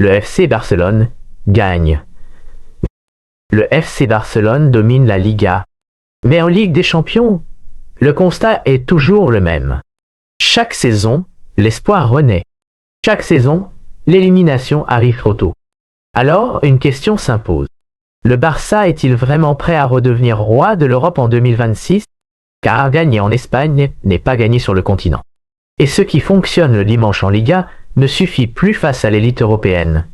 Le FC Barcelone gagne. Le FC Barcelone domine la Liga. Mais en Ligue des Champions, le constat est toujours le même. Chaque saison, l'espoir renaît. Chaque saison, l'élimination arrive trop tôt. Alors, une question s'impose. Le Barça est-il vraiment prêt à redevenir roi de l'Europe en 2026? Car gagner en Espagne n'est pas gagner sur le continent. Et ce qui fonctionne le dimanche en Liga ne suffit plus face à l'élite européenne.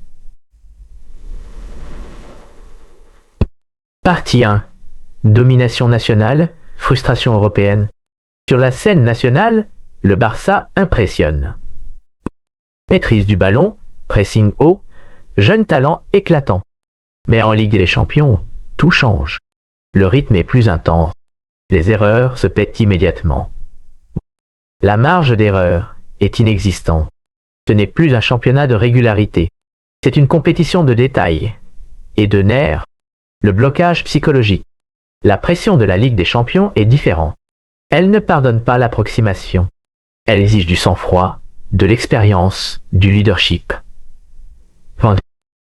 Partie 1. Domination nationale, frustration européenne. Sur la scène nationale, le Barça impressionne. Maîtrise du ballon, pressing haut, jeune talent éclatant. Mais en Ligue des Champions, tout change. Le rythme est plus intense. Les erreurs se paient immédiatement. La marge d'erreur est inexistante. Ce n'est plus un championnat de régularité. C'est une compétition de détails et de nerfs. Le blocage psychologique. La pression de la Ligue des Champions est différente. Elle ne pardonne pas l'approximation. Elle exige du sang-froid, de l'expérience, du leadership.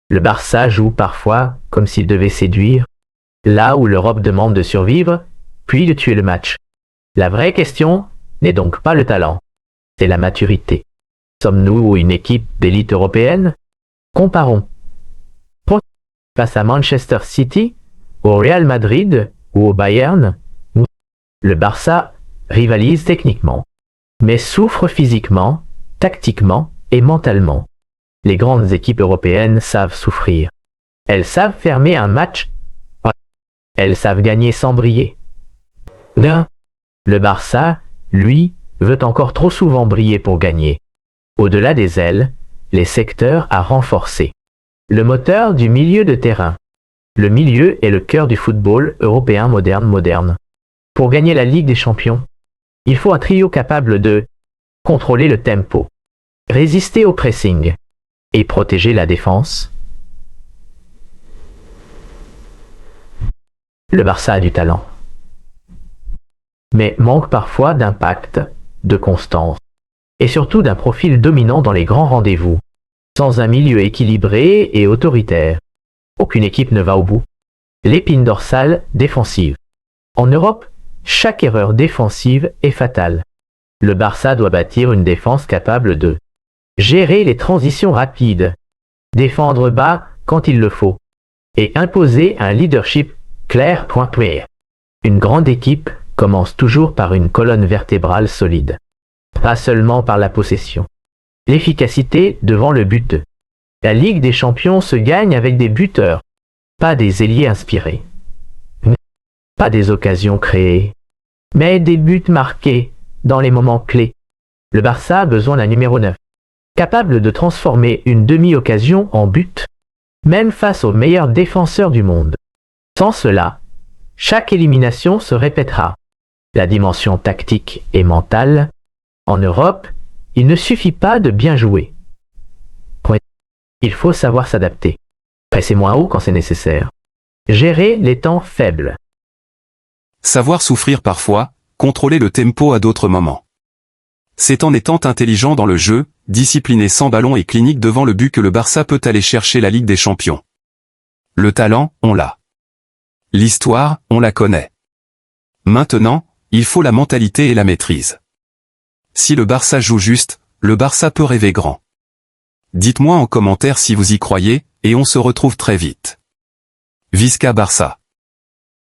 Le Barça joue parfois comme s'il devait séduire, là où l'Europe demande de survivre, puis de tuer le match. La vraie question n'est donc pas le talent, c'est la maturité. Sommes-nous une équipe d'élite européenne? Comparons. Face à Manchester City, au Real Madrid ou au Bayern, le Barça rivalise techniquement, mais souffre physiquement, tactiquement et mentalement. Les grandes équipes européennes savent souffrir. Elles savent fermer un match. Elles savent gagner sans briller. Le Barça, lui, veut encore trop souvent briller pour gagner. Au-delà des ailes, les secteurs à renforcer. Le moteur du milieu de terrain. Le milieu est le cœur du football européen moderne. Pour gagner la Ligue des Champions, il faut un trio capable de contrôler le tempo, résister au pressing et protéger la défense. Le Barça a du talent, mais manque parfois d'impact, de constance, et surtout d'un profil dominant dans les grands rendez-vous. Sans un milieu équilibré et autoritaire, aucune équipe ne va au bout. L'épine dorsale défensive. En Europe, chaque erreur défensive est fatale. Le Barça doit bâtir une défense capable de gérer les transitions rapides, défendre bas quand il le faut, et imposer un leadership clair. Une grande équipe commence toujours par une colonne vertébrale solide, pas seulement par la possession. L'efficacité devant le but. La Ligue des Champions se gagne avec des buteurs, pas des ailiers inspirés. Pas des occasions créées, mais des buts marqués dans les moments clés. Le Barça a besoin d'un numéro 9, capable de transformer une demi-occasion en but, même face aux meilleurs défenseurs du monde. Sans cela, chaque élimination se répétera. La dimension tactique et mentale. En Europe, il ne suffit pas de bien jouer. Il faut savoir s'adapter. Presser moins haut quand c'est nécessaire. Gérer les temps faibles. Savoir souffrir parfois, contrôler le tempo à d'autres moments. C'est en étant intelligent dans le jeu, discipliné sans ballon et clinique devant le but que le Barça peut aller chercher la Ligue des Champions. Le talent, on l'a. L'histoire, on la connaît. Maintenant, il faut la mentalité et la maîtrise. Si le Barça joue juste, le Barça peut rêver grand. Dites-moi en commentaire si vous y croyez, et on se retrouve très vite. Visca Barça.